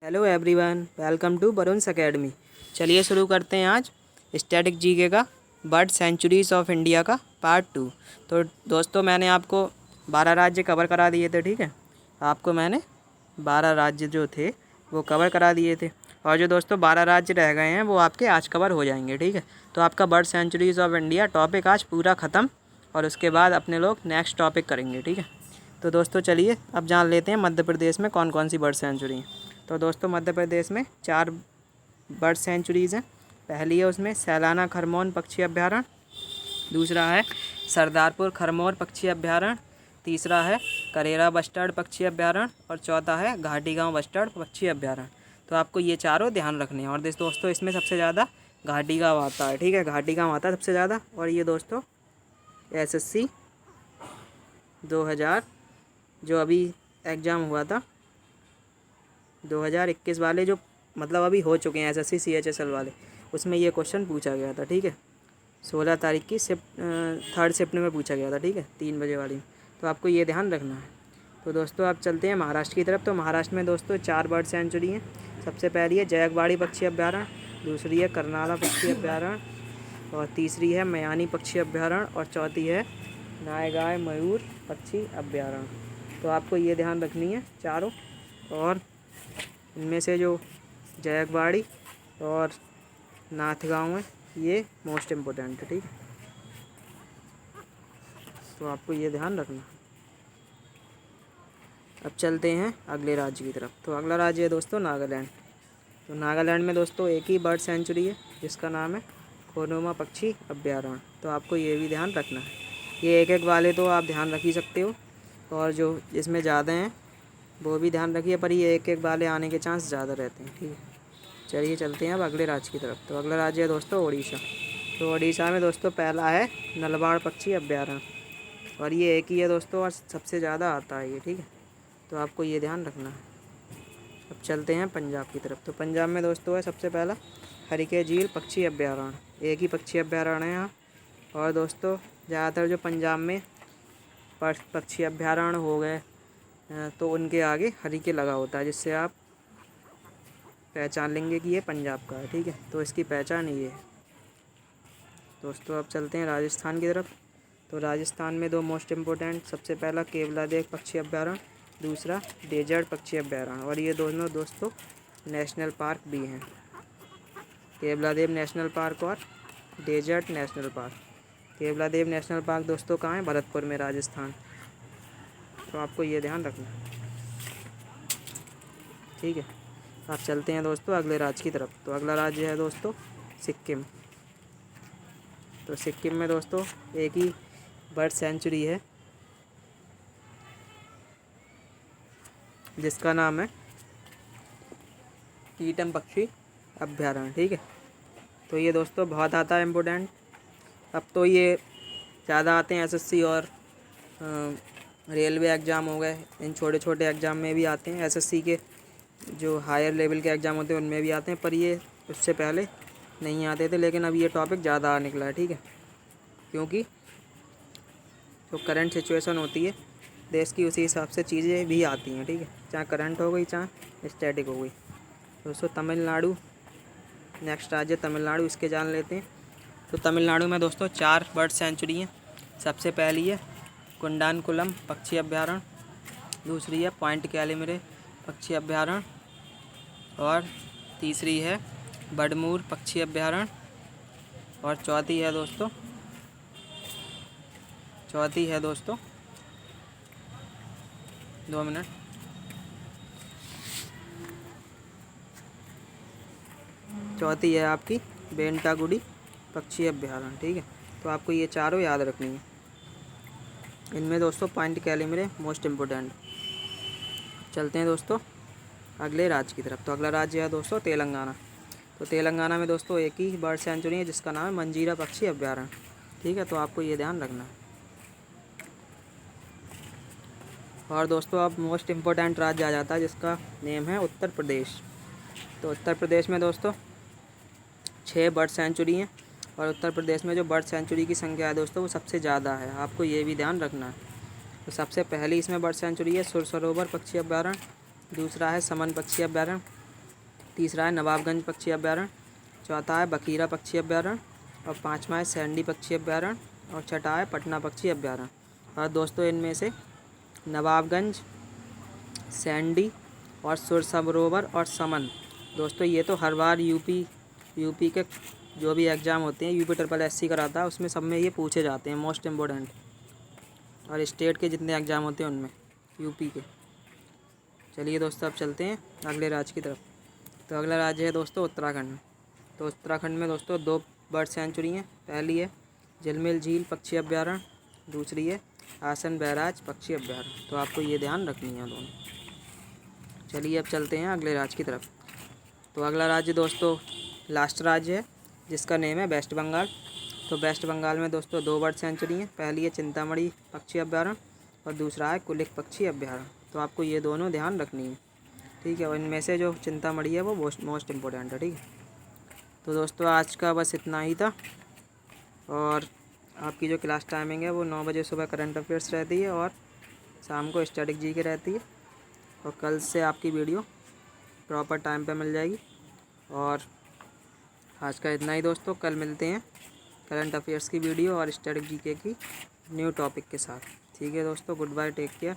Hello everyone, welcome to Varun's academy. चलिए शुरू करते हैं आज स्टैटिक जीके का बर्ड सेंचुरीज ऑफ इंडिया का पार्ट 2। तो दोस्तों मैंने आपको 12 राज्य कवर करा दिए थे, ठीक है। आपको मैंने 12 राज्य जो थे वो कवर करा दिए थे, और जो दोस्तों 12 राज्य रह गए हैं वो आपके आज कवर हो जाएंगे, ठीक है। तो आपका bird centuries of India topic आज पूरा ख़त्म, और उसके बाद अपने लोग नेक्स्ट टॉपिक करेंगे, ठीक है। तो दोस्तों चलिए अब जान लेते हैं मध्य प्रदेश में कौन कौन सी बर्ड सेंचुरी हैं। तो दोस्तों मध्य प्रदेश में 4 बर्ड सेंचुरीज़ हैं। पहली है उसमें सैलाना खरमौन पक्षी अभ्यारण्य, दूसरा है सरदारपुर खरमौर पक्षी अभ्यारण्य, तीसरा है करेरा बस्टर्ड पक्षी अभ्यारण्य, और चौथा है घाटी गाँव बस्टर्ड पक्षी अभ्यारण्य। तो आपको ये चारों ध्यान रखने हैं। और दोस्तों इसमें सबसे ज़्यादा घाटी गाँव आता है, ठीक है। घाटी गाँव आता है सबसे ज़्यादा। और ये दोस्तों SSC 2000 जो अभी एग्ज़ाम हुआ था 2021 वाले, जो मतलब अभी हो चुके हैं SSC CHSL वाले, उसमें ये क्वेश्चन पूछा गया था, ठीक है। 16 तारीख की 3rd शिफ्ट में पूछा गया था, ठीक है, 3 बजे वाली। तो आपको ये ध्यान रखना है। तो दोस्तों आप चलते हैं महाराष्ट्र की तरफ। तो महाराष्ट्र में दोस्तों 4 बर्ड सेंचुरी हैं। सबसे पहली है जयकवाड़ी पक्षी अभ्यारण्य, दूसरी है करनाला पक्षी अभ्यारण्य, और तीसरी है मयानी पक्षी अभ्यारण्य, और चौथी है नायगाय मयूर पक्षी अभ्यारण्य। तो आपको ये ध्यान रखनी है चारों। और इनमें से जो जयकवाड़ी और नाथगांव है ये मोस्ट इम्पोर्टेंट है, ठीक है। तो आपको ये ध्यान रखना। अब चलते हैं अगले राज्य की तरफ। तो अगला राज्य है दोस्तों नागालैंड। तो नागालैंड में दोस्तों एक ही बर्ड सेंचुरी है जिसका नाम है कोनोमा पक्षी अभ्यारण्य। तो आपको ये भी ध्यान रखना है। ये एक एक वाले तो आप ध्यान रख ही सकते हो, और जो जिसमें ज़्यादा हैं वो भी ध्यान रखिए, पर ये एक एक वाले आने के चांस ज़्यादा रहते हैं, ठीक है। चलिए चलते हैं अब अगले राज्य की तरफ। तो अगला राज्य है दोस्तों उड़ीसा। तो उड़ीसा में दोस्तों पहला है नलबाड़ पक्षी अभ्यारण्य, और ये एक ही है दोस्तों, और सबसे ज़्यादा आता है ये, ठीक है। तो आपको ये ध्यान रखना है। अब चलते हैं पंजाब की तरफ। तो पंजाब में दोस्तों है सबसे पहला हरिके झील पक्षी अभ्यारण्य। एक ही पक्षी अभ्यारण्य है यहाँ। और दोस्तों ज़्यादातर जो पंजाब में पक्षी अभ्यारण्य हो गए तो उनके आगे हरिके लगा होता है, जिससे आप पहचान लेंगे कि ये पंजाब का है, ठीक है। तो इसकी पहचान ये है दोस्तों। अब चलते हैं राजस्थान की तरफ। तो राजस्थान में 2 मोस्ट इम्पोर्टेंट, सबसे पहला केवलादेव पक्षी अभ्यारण्य, दूसरा डेजर्ट पक्षी अभ्यारण्य, और ये दोनों दोस्तों नेशनल पार्क भी हैं। केवलादेव नेशनल पार्क और desert national park. Keoladeo national park दोस्तों कहाँ है? भरतपुर में, राजस्थान। तो आपको ये ध्यान रखना, ठीक है। आप चलते हैं दोस्तों अगले राज्य की तरफ। तो अगला राज्य है दोस्तों सिक्किम। तो सिक्किम में दोस्तों एक ही बर्ड सेंचुरी है जिसका नाम है कीटम पक्षी अभ्यारण्य, ठीक है। तो ये दोस्तों बहुत आता है इम्पोर्टेंट। अब तो ये ज़्यादा आते हैं SSC और रेलवे एग्ज़ाम हो गए, इन छोटे छोटे एग्ज़ाम में भी आते हैं। SSC के जो हायर लेवल के एग्ज़ाम होते हैं उनमें भी आते हैं, पर ये उससे पहले नहीं आते थे। लेकिन अब ये टॉपिक ज़्यादा निकला है, ठीक है, क्योंकि जो करंट सिचुएशन होती है देश की उसी हिसाब से चीज़ें भी आती हैं, ठीक है। चाहे करंट हो गई चाहे स्टैटिक हो गई। दोस्तों तमिलनाडु नेक्स्ट राज्य तमिलनाडु, इसके जान लेते हैं। तो तमिलनाडु में दोस्तों 4 बर्ड सेंचुरी हैं। सबसे पहली है कुंडानकुलम पक्षी अभ्यारण्य, दूसरी है पॉइंट कैलिमरे पक्षी अभ्यारण्य, और तीसरी है बडमूर पक्षी अभ्यारण्य, और चौथी है दोस्तों 2 मिनट। चौथी है आपकी बेंटागुडी पक्षी अभ्यारण्य, ठीक है। तो आपको ये चारों याद रखनी है। इनमें दोस्तों पॉइंट कैलिमरे मोस्ट इम्पोर्टेंट। चलते हैं दोस्तों अगले राज्य की तरफ। तो अगला राज्य है दोस्तों तेलंगाना। तो तेलंगाना में दोस्तों एक ही बर्ड सेंचुरी है जिसका नाम है मंजीरा पक्षी अभ्यारण्य, ठीक है। तो आपको ये ध्यान रखना है। और दोस्तों अब मोस्ट इम्पोर्टेंट राज्य आ जाता है जिसका नेम है उत्तर प्रदेश। तो उत्तर प्रदेश में दोस्तों 6 बर्ड सेंचुरी हैं, और उत्तर प्रदेश में जो बर्ड सेंचुरी की संख्या है दोस्तों वो सबसे ज़्यादा है। आपको ये भी ध्यान रखना है। तो सबसे पहली इसमें बर्ड सेंचुरी है सुरसरोवर पक्षी अभ्यारण्य, दूसरा है समन पक्षी अभ्यारण्य, तीसरा है नवाबगंज पक्षी अभ्यारण्य, चौथा है बखीरा पक्षी अभ्यारण्य, और पाँचवा है सैंडी पक्षी अभ्यारण्य, और छठा है पटना पक्षी अभ्यारण्य। और दोस्तों इनमें से नवाबगंज, सैंडी और सुरसरोवर और समन, दोस्तों ये तो हर बार यूपी के जो भी एग्ज़ाम होते हैं यूपी ट्रिपल एससी कराता है उसमें सब में ये पूछे जाते हैं, मोस्ट इम्पोर्टेंट। और स्टेट के जितने एग्ज़ाम होते हैं उनमें यूपी के। चलिए दोस्तों अब चलते हैं अगले राज्य की तरफ। तो अगला राज्य है दोस्तों उत्तराखंड। तो उत्तराखंड में दोस्तों 2 बर्ड सेंचुरी हैं। पहली है झिलमिल झील पक्षी अभ्यारण्य, दूसरी है आसन बैराज पक्षी अभ्यारण्य। तो आपको ये ध्यान रखनी है दोनों। चलिए अब चलते हैं अगले राज्य की तरफ। तो अगला राज्य दोस्तों लास्ट राज्य है जिसका नेम है वेस्ट बंगाल। तो वेस्ट बंगाल में दोस्तों 2 बर्ड सेंचुरी हैं। पहली है चिंतामणि पक्षी अभ्यारण्य और दूसरा है कुलिक पक्षी अभ्यारण्य। तो आपको ये दोनों ध्यान रखनी है, ठीक है। और इनमें से जो चिंतामणि है वो मोस्ट इम्पोर्टेंट है, ठीक है। तो दोस्तों आज का बस इतना ही था। और आपकी जो क्लास टाइमिंग है वो 9 बजे सुबह करंट अफेयर्स रहती है और शाम को स्टैटिक जी के रहती है। और कल से आपकी वीडियो प्रॉपर टाइम पे मिल जाएगी। और आज का इतना ही दोस्तों, कल मिलते हैं करंट अफेयर्स की वीडियो और स्टैटिक जीके की न्यू टॉपिक के साथ। ठीक है दोस्तों, गुड बाय, टेक केयर।